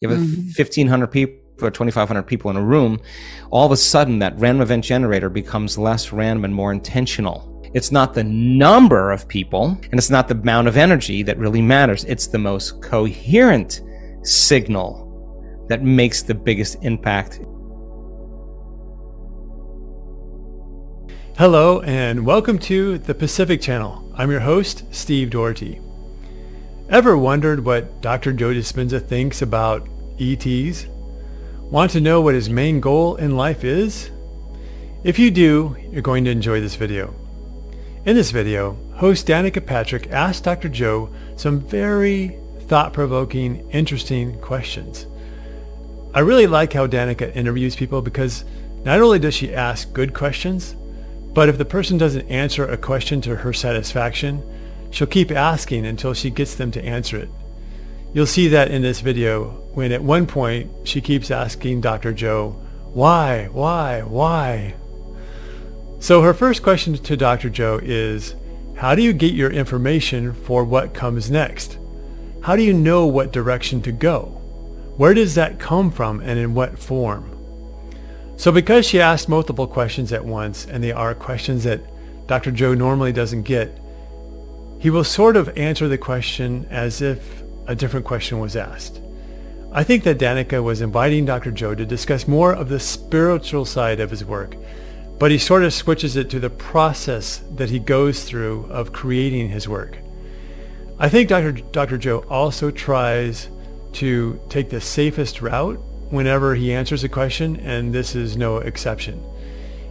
You have 1,500 people or 2,500 people in a room. All of a sudden, that random event generator becomes less random and more intentional. It's not the number of people, and it's not the amount of energy that really matters. It's the most coherent signal that makes the biggest impact. Hello, and welcome to the Pacific Channel. I'm your host, Steve Doherty. Ever wondered what Dr. Joe Dispenza thinks about ETs? Want to know what his main goal in life is? If you do, you're going to enjoy this video. In this video, host Danica Patrick asked Dr. Joe some very thought-provoking, interesting questions. I really like how Danica interviews people because not only does she ask good questions, but if the person doesn't answer a question to her satisfaction, she'll keep asking until she gets them to answer it. You'll see that in this video when at one point she keeps asking Dr. Joe, why? So her first question to Dr. Joe is, how do you get your information for what comes next? How do you know what direction to go? Where does that come from and in what form? So because she asked multiple questions at once, and they are questions that Dr. Joe normally doesn't get, he will sort of answer the question as if a different question was asked. I think that Danica was inviting Dr. Joe to discuss more of the spiritual side of his work, but he sort of switches it to the process that he goes through of creating his work. I think Dr. Joe also tries to take the safest route whenever he answers a question, and this is no exception.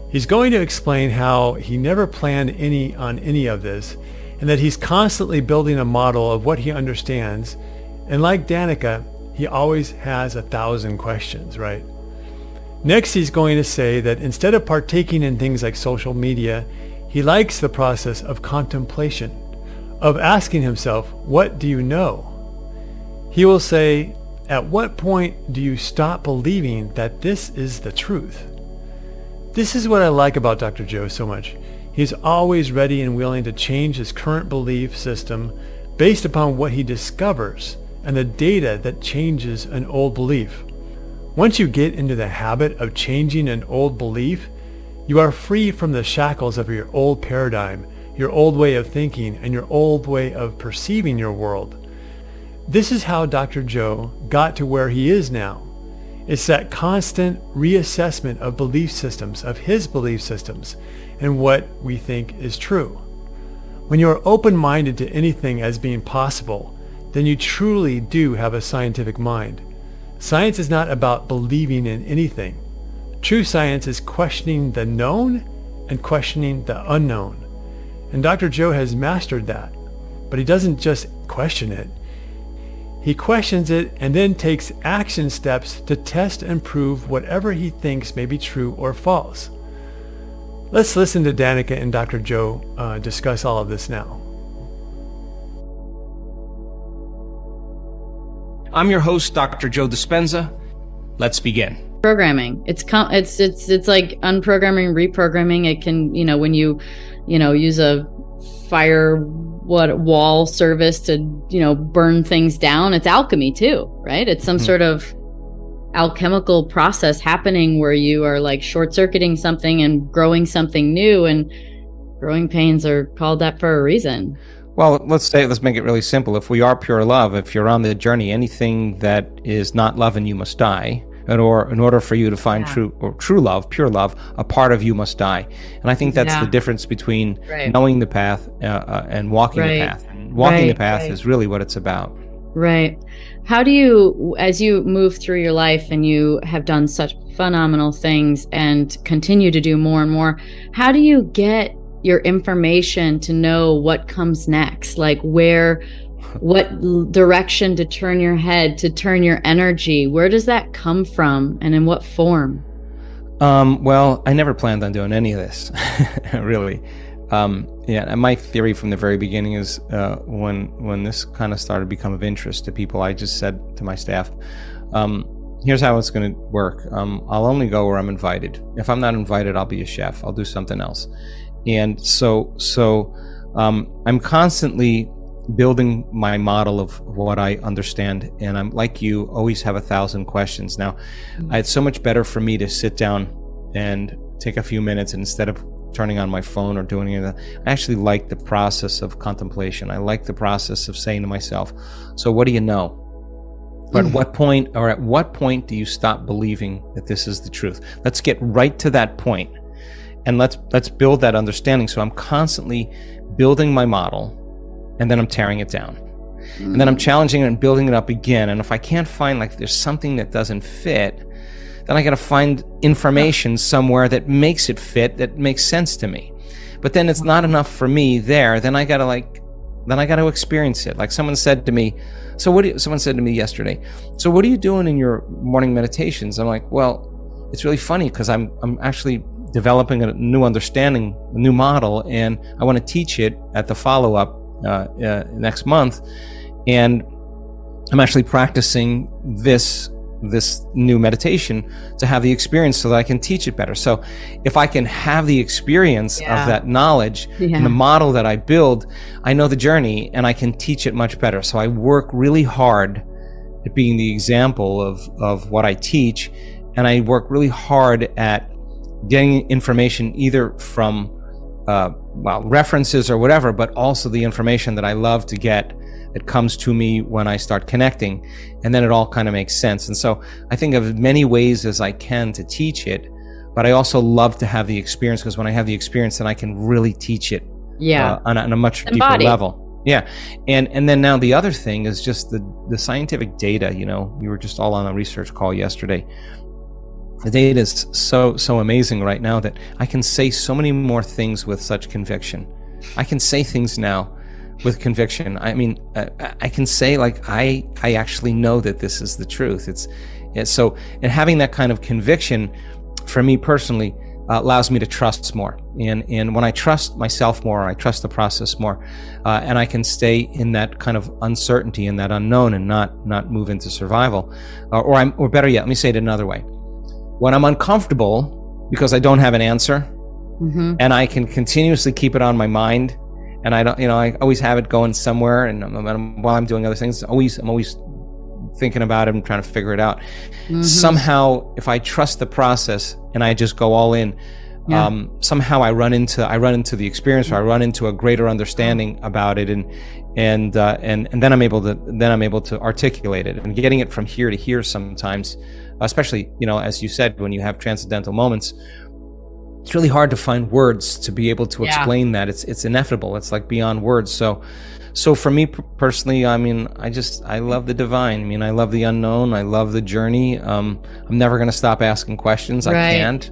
He's going to explain how he never planned on any of this, and that he's constantly building a model of what he understands, and like Danica, he always has 1,000 questions, right? Next, he's going to say that instead of partaking in things like social media, he likes the process of contemplation, of asking himself, what do you know? He will say, at what point do you stop believing that this is the truth? This is what I like about Dr. Joe so much. He's always ready and willing to change his current belief system based upon what he discovers and the data that changes an old belief. Once you get into the habit of changing an old belief, you are free from the shackles of your old paradigm, your old way of thinking, and your old way of perceiving your world. This is how Dr. Joe got to where he is now. It's that constant reassessment of belief systems, of his belief systems, and what we think is true. When you are open-minded to anything as being possible, then you truly do have a scientific mind. Science is not about believing in anything. True science is questioning the known and questioning the unknown. And Dr. Joe has mastered that. But he doesn't just question it. He questions it and then takes action steps to test and prove whatever he thinks may be true or false. Let's listen to Danica and Dr. Joe discuss all of this now. I'm your host, Dr. Joe Dispenza. Let's begin. Programming. It's like unprogramming, reprogramming. It can, when you use a wall service to, burn things down. It's alchemy too, right? It's some sort of alchemical process happening where you are like short-circuiting something and growing something new, and growing pains are called that for a reason. Well, let's make it really simple. If we are pure love, if you're on the journey, anything that is not love in you must die. In order for you to find true love, pure love, a part of you must die. And I think that's the difference between knowing the path and walking the path. And walking the path is really what it's about. Right. How do you, as you move through your life and you have done such phenomenal things and continue to do more and more, how do you get your information to know what comes next? Like what direction to turn your head, to turn your energy? Where does that come from, and in what form? Well, I never planned on doing any of this, really. And my theory from the very beginning is when this kind of started to become of interest to people, I just said to my staff, here's how it's going to work. I'll only go where I'm invited. If I'm not invited, I'll be a chef. I'll do something else. And so I'm constantly building my model of what I understand. And I'm like you, always have 1,000 questions. Now, it's so much better for me to sit down and take a few minutes, and instead of turning on my phone or doing anything, I actually like the process of contemplation. I like the process of saying to myself, so what do you know? But at what point do you stop believing that this is the truth? Let's get right to that point, and let's build that understanding. So I'm constantly building my model, and then I'm tearing it down. And then I'm challenging it and building it up again. And if I can't find, like, there's something that doesn't fit, then I got to find information somewhere that makes it fit, that makes sense to me. But then it's not enough for me there. Then I got to experience it. Like someone said to me yesterday, so what are you doing in your morning meditations? I'm like, well, it's really funny because I'm actually developing a new understanding, a new model, and I want to teach it at the follow-up next month. And I'm actually practicing this new meditation to have the experience so that I can teach it better. So if I can have the experience of that knowledge and the model that I build, I know the journey and I can teach it much better. So I work really hard at being the example of what I teach, and I work really hard at getting information either from references or whatever, but also the information that I love to get that comes to me when I start connecting, and then it all kind of makes sense. And so I think of as many ways as I can to teach it, but I also love to have the experience, because when I have the experience, then I can really teach it on a much deeper level. Yeah. And then now the other thing is just the scientific data. You know, we were just all on a research call yesterday. The data is so amazing right now that I can say so many more things with such conviction. I can say things now with conviction. I mean, I can say, like, I actually know that this is the truth. So having that kind of conviction, for me personally, allows me to trust more. And when I trust myself more, I trust the process more, and I can stay in that kind of uncertainty and that unknown, and not move into survival. Or better yet, let me say it another way. When I'm uncomfortable because I don't have an answer, and I can continuously keep it on my mind, and I always have it going somewhere, and while I'm doing other things, I'm always thinking about it and trying to figure it out. Somehow, if I trust the process and I just go all in, somehow I run into the experience, or I run into a greater understanding about it, and then I'm able to articulate it. And getting it from here to here sometimes, especially, as you said, when you have transcendental moments, it's really hard to find words to be able to explain that. It's ineffable. It's like beyond words. So for me personally, I mean, I love the divine. I mean, I love the unknown. I love the journey. I'm never going to stop asking questions. Right. I can't.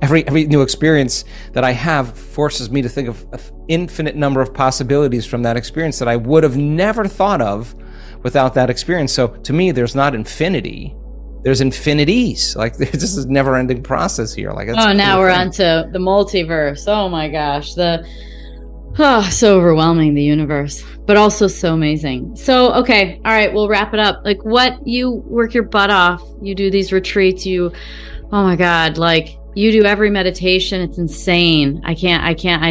Every new experience that I have forces me to think of an infinite number of possibilities from that experience that I would have never thought of without that experience. So to me, there's not infinity. There's infinities. Like, there's just a never-ending process here. Like, now we're onto the multiverse. Oh my gosh, so overwhelming, the universe, but also so amazing. So, okay, all right, we'll wrap it up. Like, you work your butt off. You do these retreats. Oh my God, like, you do every meditation. It's insane. I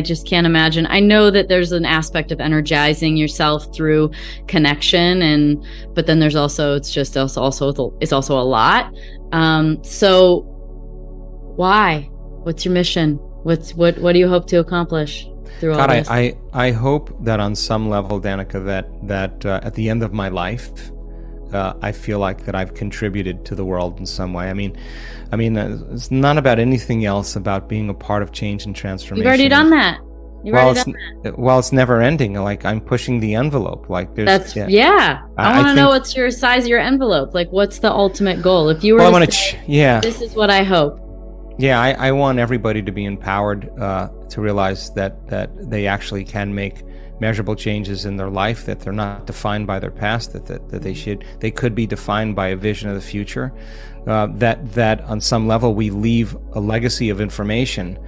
just can't imagine. I know that there's an aspect of energizing yourself through connection, but then there's also, it's also a lot. So why? What's your mission? What do you hope to accomplish through all this? I hope that on some level, Danica, that at the end of my life, I feel like that I've contributed to the world in some way. I mean, it's not about anything else, about being a part of change and transformation. You've already done that. Well, it's never ending. Like, I'm pushing the envelope. Like, there's I want to know what's your size of your envelope. Like, what's the ultimate goal? If you were to say, this is what I hope. Yeah, I want everybody to be empowered to realize that they actually can make measurable changes in their life, that they're not defined by their past, that they could be defined by a vision of the future, that on some level we leave a legacy of information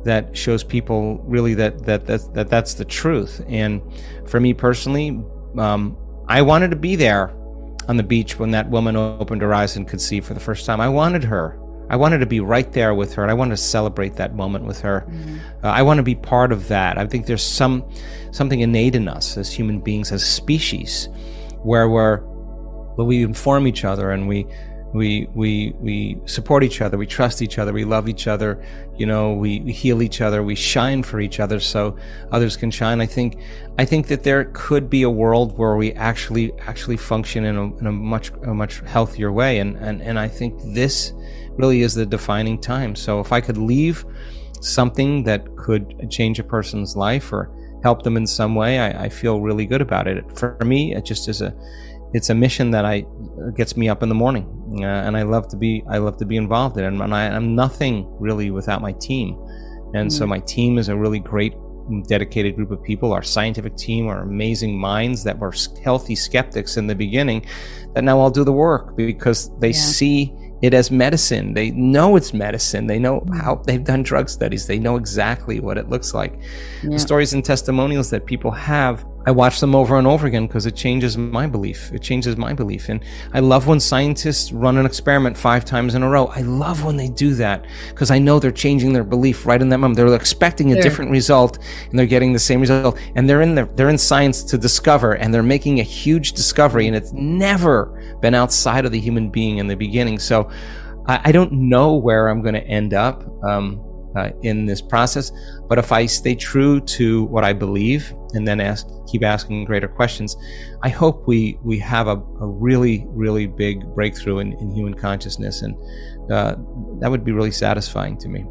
that shows people really that's the truth. And for me personally, I wanted to be there on the beach when that woman opened her eyes and could see for the first time. I wanted her. I wanted to be right there with her, and I wanted to celebrate that moment with her. I want to be part of that. I think there's something innate in us as human beings, as a species, where we inform each other, and we support each other, we trust each other, we love each other, we heal each other, we shine for each other so others can shine. I think that there could be a world where we actually function in a much healthier way, and I think this really is the defining time. So if I could leave something that could change a person's life or help them in some way, I feel really good about it. For me, it just is it's a mission that gets me up in the morning, and I love to be involved in it. And I'm nothing really without my team, and so my team is a really great, dedicated group of people. Our scientific team are amazing minds that were healthy skeptics in the beginning, that now all do the work because they see it as medicine. They know it's medicine. They know how they've done drug studies. They know exactly what it looks like. The stories and testimonials that people have, I watch them over and over again because it changes my belief. And I love when scientists run an experiment 5 times in a row. I love when they do that because I know they're changing their belief right in that moment. They're expecting a different result and they're getting the same result. And they're in science to discover, and they're making a huge discovery, and it's never been outside of the human being in the beginning. So I don't know where I'm going to end up in this process, but if I stay true to what I believe and then keep asking greater questions, I hope we have a really, really big breakthrough in human consciousness, and that would be really satisfying to me.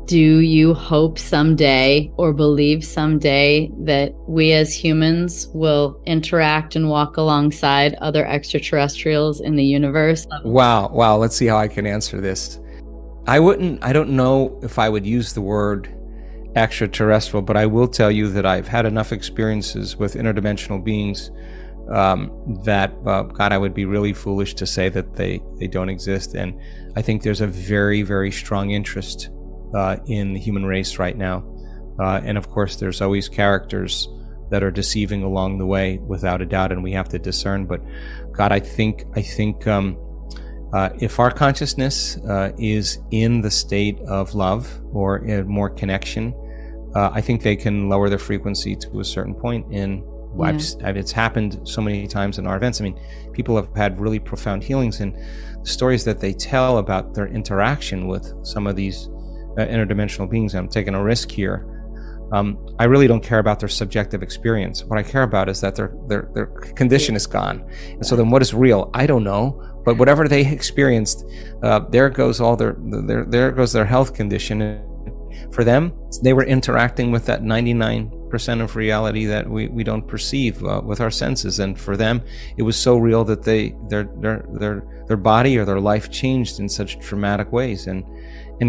Do you hope someday or believe someday that we as humans will interact and walk alongside other extraterrestrials in the universe? Wow. Let's see how I can answer this. I don't know if I would use the word extraterrestrial, but I will tell you that I've had enough experiences with interdimensional beings that, God, I would be really foolish to say that they don't exist. And I think there's a very, very strong interest in the human race right now. And of course, there's always characters that are deceiving along the way, without a doubt, and we have to discern. But God, I think if our consciousness is in the state of love or more connection, I think they can lower their frequency to a certain point. And it's happened so many times in our events. I mean, people have had really profound healings, and the stories that they tell about their interaction with some of these interdimensional beings. I'm taking a risk here. I really don't care about their subjective experience. What I care about is that their condition is gone. And so then what is real? I don't know. But whatever they experienced, there goes their health condition. And for them, they were interacting with that 99% of reality that we don't perceive with our senses. And for them, it was so real that their body or their life changed in such dramatic ways. And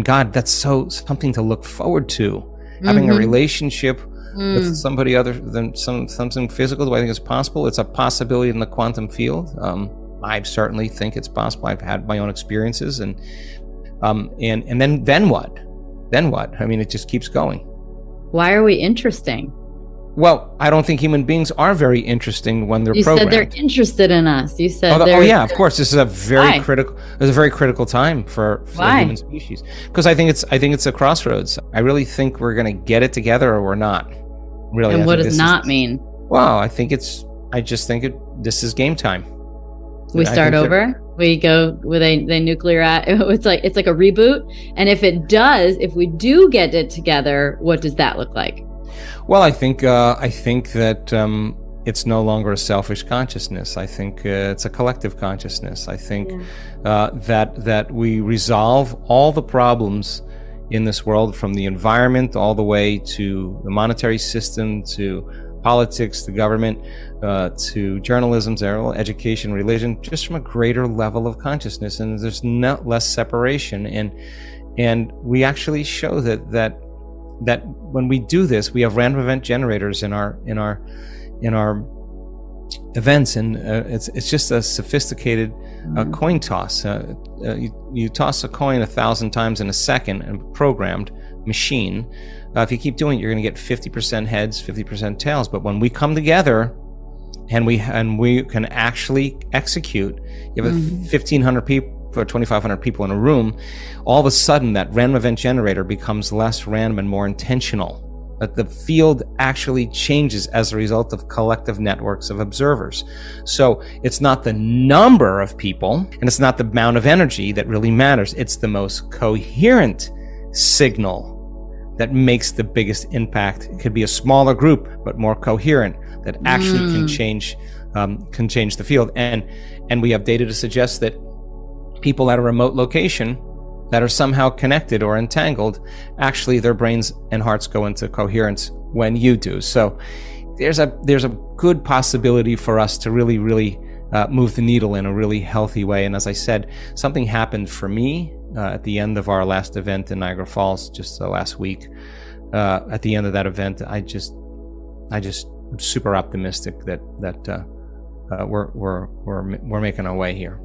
God, that's something to look forward to. Having a relationship with somebody other than something physical. Do I think it's possible? It's a possibility in the quantum field. I certainly think it's possible. I've had my own experiences, and then what? Then what? I mean, it just keeps going. Why are we interesting? Well, I don't think human beings are very interesting when they're programmed. You said they're interested in us. You said yeah, of course. This is a very critical time for the human species, because I think it's a crossroads. I really think we're going to get it together, or we're not. Really. And what does not mean? Well, this is game time. We start over. We go with a nuclear. It's like a reboot. And if we do get it together, what does that look like? Well, I think that it's no longer a selfish consciousness. I think it's a collective consciousness. I think that we resolve all the problems in this world, from the environment all the way to the monetary system, to politics, the government, to journalism, education, religion, just from a greater level of consciousness, and there's not less separation. And we actually show that when we do this, we have random event generators in our events, and it's just a sophisticated coin toss. You toss a coin 1,000 times in a second, a programmed machine. If you keep doing it, you're going to get 50% heads, 50% tails. But when we come together and we can actually execute, you have 1,500 for 2,500 people in a room, all of a sudden that random event generator becomes less random and more intentional. But the field actually changes as a result of collective networks of observers. So it's not the number of people, and it's not the amount of energy that really matters. It's the most coherent signal that makes the biggest impact. It could be a smaller group, but more coherent, that actually can change the field. And we have data to suggest that people at a remote location that are somehow connected or entangled, actually their brains and hearts go into coherence when you do. So there's a good possibility for us to really move the needle in a really healthy way. And as I said, something happened for me at the end of our last event in Niagara Falls, just last week. At the end of that event, I just am super optimistic that we're making our way here.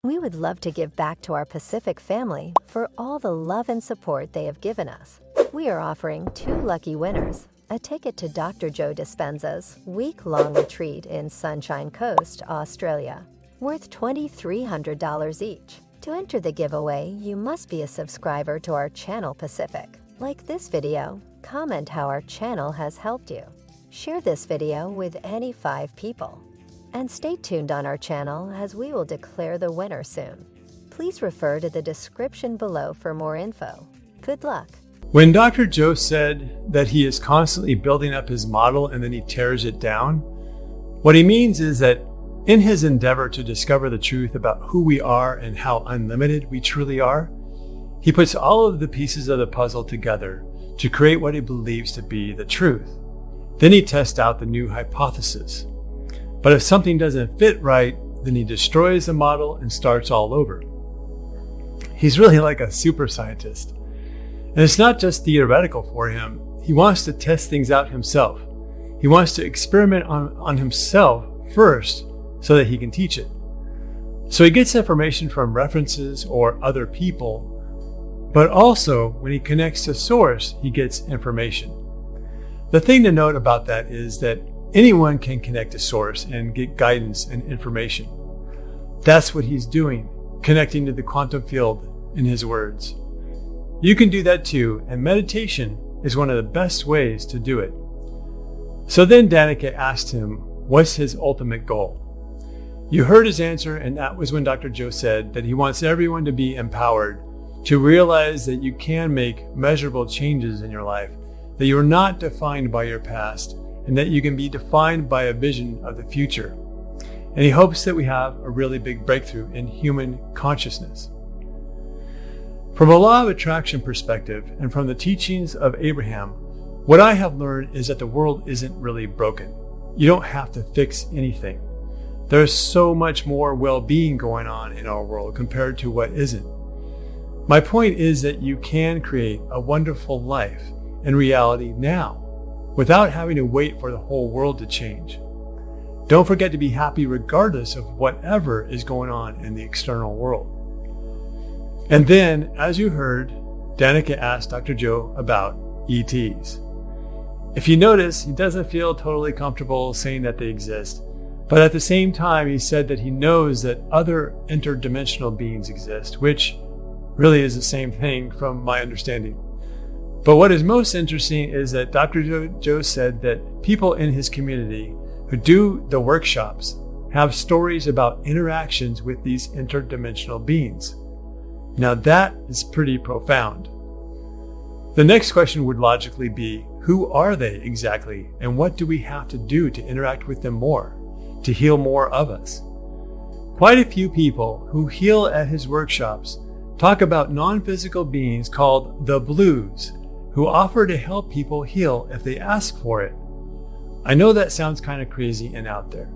We would love to give back to our Pacific family for all the love and support they have given us. We are offering 2 lucky winners a ticket to Dr. Joe Dispenza's week-long retreat in Sunshine Coast, Australia, worth $2,300 each. To enter the giveaway, you must be a subscriber to our channel Pacific. Like this video, comment how our channel has helped you. Share this video with any 5 people. And stay tuned on our channel as we will declare the winner soon. Please refer to the description below for more info. Good luck. When Dr. Joe said that he is constantly building up his model and then he tears it down, what he means is that in his endeavor to discover the truth about who we are and how unlimited we truly are, he puts all of the pieces of the puzzle together to create what he believes to be the truth. Then he tests out the new hypothesis. But if something doesn't fit right, then he destroys the model and starts all over. He's really like a super scientist. And it's not just theoretical for him. He wants to test things out himself. He wants to experiment on himself first so that he can teach it. So he gets information from references or other people, but also when he connects to source, he gets information. The thing to note about that is that anyone can connect to source and get guidance and information. That's what he's doing, connecting to the quantum field in his words. You can do that too, and meditation is one of the best ways to do it. So then Danica asked him, what's his ultimate goal? You heard his answer, and that was when Dr. Joe said that he wants everyone to be empowered to realize that you can make measurable changes in your life, that you are not defined by your past, and that you can be defined by a vision of the future. And he hopes that we have a really big breakthrough in human consciousness. From a law of attraction perspective and from the teachings of Abraham, what I have learned is that the world isn't really broken. You don't have to fix anything. There's so much more well-being going on in our world compared to what isn't. My point is that you can create a wonderful life and reality now, without having to wait for the whole world to change. Don't forget to be happy regardless of whatever is going on in the external world. And then, as you heard, Danica asked Dr. Joe about ETs. If you notice, he doesn't feel totally comfortable saying that they exist, but at the same time, he said that he knows that other interdimensional beings exist, which really is the same thing from my understanding. But what is most interesting is that Dr. Joe said that people in his community who do the workshops have stories about interactions with these interdimensional beings. Now that is pretty profound. The next question would logically be, who are they exactly, and what do we have to do to interact with them more, to heal more of us? Quite a few people who heal at his workshops talk about non-physical beings called the Blues, who offer to help people heal if they ask for it. I know that sounds kind of crazy and out there.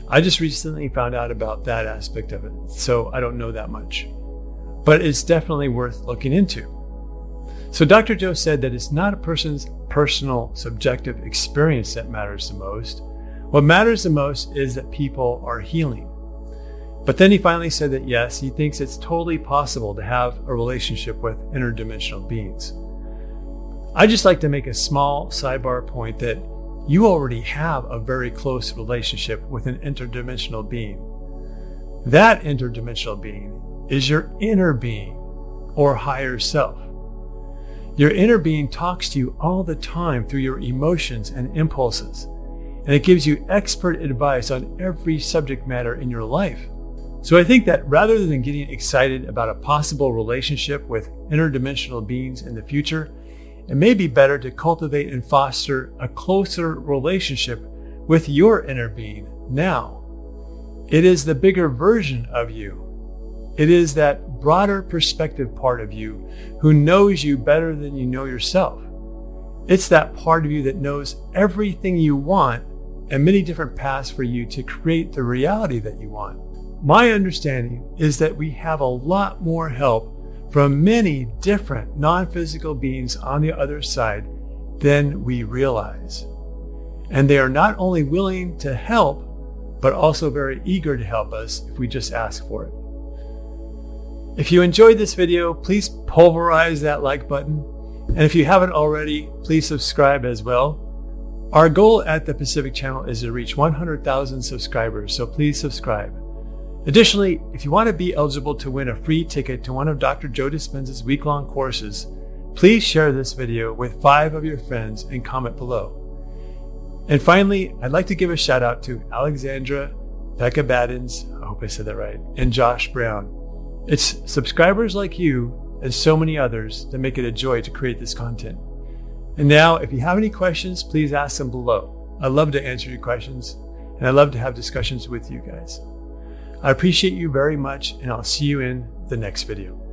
I just recently found out about that aspect of it, so I don't know that much. But it's definitely worth looking into. So Dr. Joe said that it's not a person's personal subjective experience that matters the most. What matters the most is that people are healing. But then he finally said that yes, he thinks it's totally possible to have a relationship with interdimensional beings. I just like to make a small sidebar point that you already have a very close relationship with an interdimensional being. That interdimensional being is your inner being or higher self. Your inner being talks to you all the time through your emotions and impulses, and it gives you expert advice on every subject matter in your life. So I think that rather than getting excited about a possible relationship with interdimensional beings in the future, it may be better to cultivate and foster a closer relationship with your inner being now. It is the bigger version of you. It is that broader perspective part of you who knows you better than you know yourself. It's that part of you that knows everything you want and many different paths for you to create the reality that you want. My understanding is that we have a lot more help from many different non-physical beings on the other side than we realize. And they are not only willing to help, but also very eager to help us if we just ask for it. If you enjoyed this video, please pulverize that like button. And if you haven't already, please subscribe as well. Our goal at the Pacific Channel is to reach 100,000 subscribers, so please subscribe. Additionally, if you want to be eligible to win a free ticket to one of Dr. Joe Dispenza's week-long courses, please share this video with 5 of your friends and comment below. And finally, I'd like to give a shout out to Alexandra, Becca Baddens, I hope I said that right, and Josh Brown. It's subscribers like you and so many others that make it a joy to create this content. And now, if you have any questions, please ask them below. I love to answer your questions, and I love to have discussions with you guys. I appreciate you very much, and I'll see you in the next video.